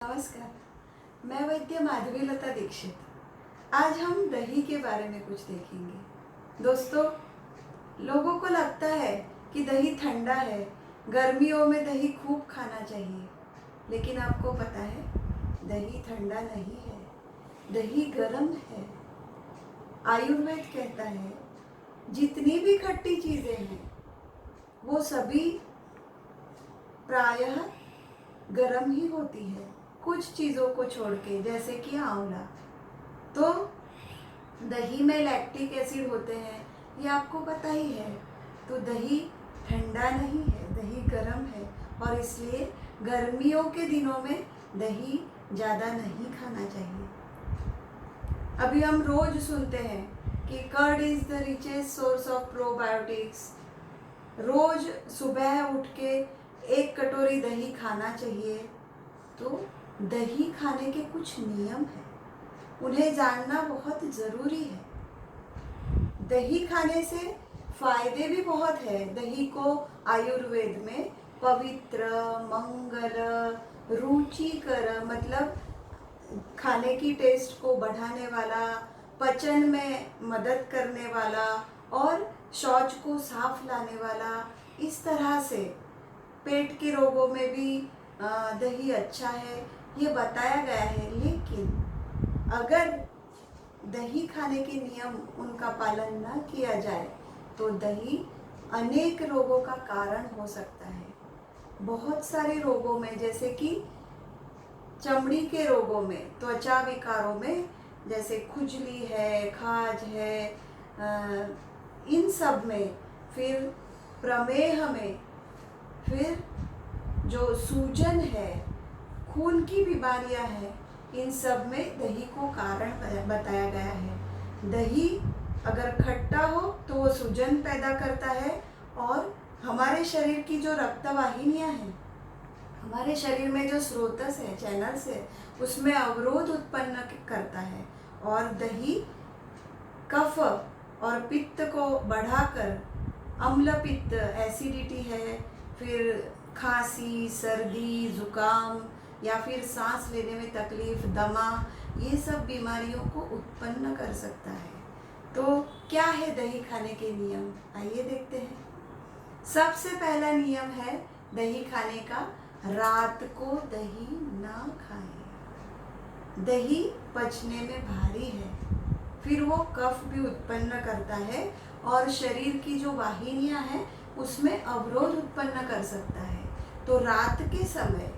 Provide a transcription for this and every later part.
नमस्कार, मैं वैद्य माधवी लता दीक्षित। आज हम दही के बारे में कुछ देखेंगे। दोस्तों, लोगों को लगता है कि दही ठंडा है, गर्मियों में दही खूब खाना चाहिए, लेकिन आपको पता है दही ठंडा नहीं है, दही गर्म है। आयुर्वेद कहता है जितनी भी खट्टी चीज़ें हैं वो सभी प्रायः गर्म ही होती है, कुछ चीज़ों को छोड़ के, जैसे कि आंवला। तो दही में लैक्टिक एसिड होते हैं, ये आपको पता ही है। तो दही ठंडा नहीं है, दही गर्म है, और इसलिए गर्मियों के दिनों में दही ज़्यादा नहीं खाना चाहिए। अभी हम रोज सुनते हैं कि curd is the richest source of probiotics. रोज सुबह उठ के 1 कटोरी दही खाना चाहिए। तो दही खाने के कुछ नियम हैं, उन्हें जानना बहुत ज़रूरी है। दही खाने से फायदे भी बहुत है। दही को आयुर्वेद में पवित्र, मंगल, रुचिकर, मतलब खाने की टेस्ट को बढ़ाने वाला, पचन में मदद करने वाला और शौच को साफ लाने वाला, इस तरह से पेट के रोगों में भी दही अच्छा है, ये बताया गया है। लेकिन अगर दही खाने के नियम उनका पालन न किया जाए तो दही अनेक रोगों का कारण हो सकता है। बहुत सारे रोगों में, जैसे कि चमड़ी के रोगों में, त्वचा विकारों में, जैसे खुजली है, खाज है, इन सब में, फिर प्रमेह में, फिर जो सूजन है, खून की बीमारियां हैं, इन सब में दही को कारण बताया गया है। दही अगर खट्टा हो तो वो सूजन पैदा करता है, और हमारे शरीर की जो रक्तवाहिनियां हैं, हमारे शरीर में जो स्रोतस है, चैनल्स है, उसमें अवरोध उत्पन्न करता है। और दही कफ और पित्त को बढ़ाकर, अम्ल पित्त, एसिडिटी है, फिर खांसी, सर्दी, जुकाम, या फिर सांस लेने में तकलीफ, दमा, ये सब बीमारियों को उत्पन्न कर सकता है। तो क्या है दही खाने के नियम, आइए देखते हैं। सबसे पहला नियम है दही खाने का, रात को दही ना खाएं। दही पचने में भारी है, फिर वो कफ भी उत्पन्न करता है, और शरीर की जो वाहिनियां हैं उसमें अवरोध उत्पन्न कर सकता है। तो रात के समय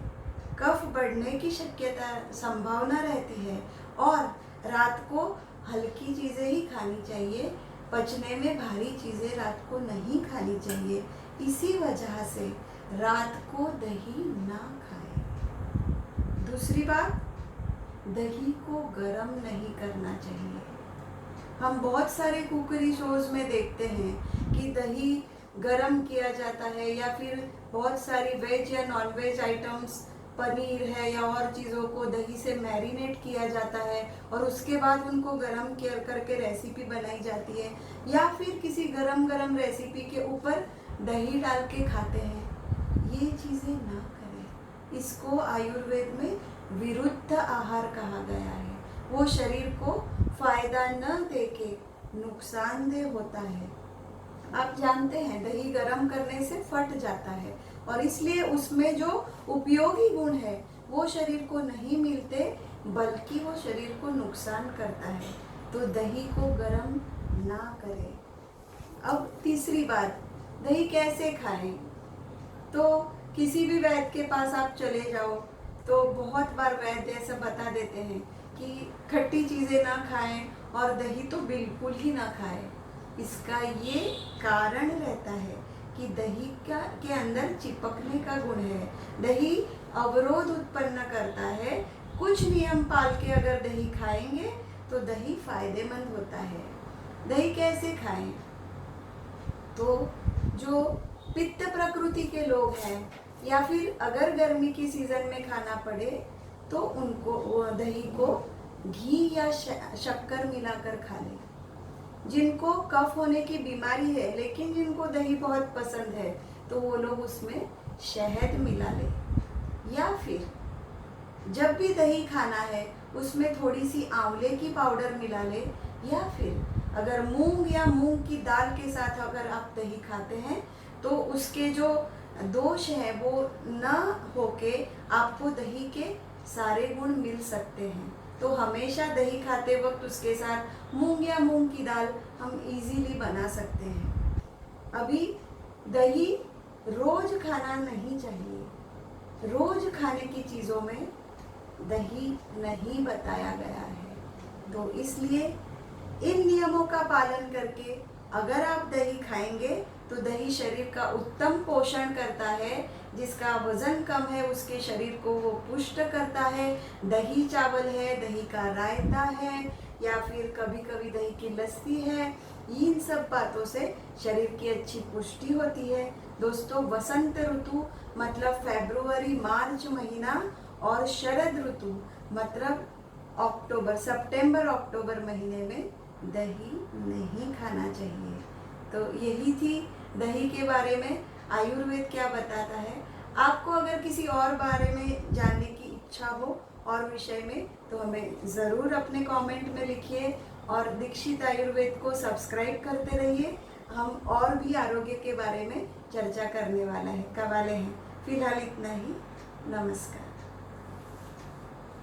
कफ बढ़ने की संभावना रहती है, और रात को हल्की चीज़ें ही खानी चाहिए, पचने में भारी चीज़ें रात को नहीं खानी चाहिए। इसी वजह से रात को दही ना खाएं। दूसरी बात, दही को गर्म नहीं करना चाहिए। हम बहुत सारे कुकरी शोज में देखते हैं कि दही गरम किया जाता है, या फिर बहुत सारी वेज या नॉन वेज आइटम्स, पनीर है या और चीज़ों को दही से मैरिनेट किया जाता है, और उसके बाद उनको गरम करके रेसिपी बनाई जाती है, या फिर किसी गरम रेसिपी के ऊपर दही डाल के खाते हैं। ये चीज़ें ना करें। इसको आयुर्वेद में विरुद्ध आहार कहा गया है। वो शरीर को फायदा न देके नुकसानदेह होता है। आप जानते हैं दही गरम करने से फट जाता है, और इसलिए उसमें जो उपयोगी गुण है वो शरीर को नहीं मिलते, बल्कि वो शरीर को नुकसान करता है। तो दही को गरम ना करें। अब तीसरी बात, दही कैसे खाएं। तो किसी भी वैद्य के पास आप चले जाओ तो बहुत बार वैद्य ऐसा बता देते हैं कि खट्टी चीज़ें ना खाएं, और दही तो बिल्कुल ही ना खाएं। इसका ये कारण रहता है कि दही के अंदर चिपकने का गुण है। दही अवरोध उत्पन्न करता है। कुछ नियम पाल के अगर दही खाएंगे तो दही फायदेमंद होता है। दही कैसे खाएं। तो जो पित्त प्रकृति के लोग हैं, या फिर अगर गर्मी की सीजन में खाना पड़े तो उनको दही को घी या शक्कर मिलाकर खा लें। जिनको कफ होने की बीमारी है लेकिन जिनको दही बहुत पसंद है, तो वो लोग उसमें शहद मिला लें, या फिर जब भी दही खाना है उसमें थोड़ी सी आंवले की पाउडर मिला ले, या फिर अगर मूंग या मूंग की दाल के साथ अगर आप दही खाते हैं तो उसके जो दोष है वो न होके आपको दही के सारे गुण मिल सकते हैं। तो हमेशा दही खाते वक्त उसके साथ मूंग या मूंग की दाल हम इजीली बना सकते हैं। अभी दही रोज खाना नहीं चाहिए। रोज खाने की चीज़ों में दही नहीं बताया गया है। तो इसलिए इन नियमों का पालन करके अगर आप दही खाएंगे तो दही शरीर का उत्तम पोषण करता है। जिसका वजन कम है उसके शरीर को वो पुष्ट करता है। दही चावल है, दही का रायता है, या फिर कभी कभी दही की लस्सी है। इन सब बातों से शरीर की अच्छी पुष्टि होती है। दोस्तों, वसंत ऋतु मतलब फरवरी मार्च महीना और शरद ऋतु मतलब सितंबर अक्टूबर महीने में दही नहीं खाना चाहिए। तो यही थी दही के बारे में आयुर्वेद क्या बताता है। आपको अगर किसी और बारे में जानने की इच्छा हो और विषय में तो हमें ज़रूर अपने कमेंट में लिखिए और दीक्षित आयुर्वेद को सब्सक्राइब करते रहिए। हम और भी आरोग्य के बारे में चर्चा करने वाले हैं। फिलहाल इतना ही। नमस्कार।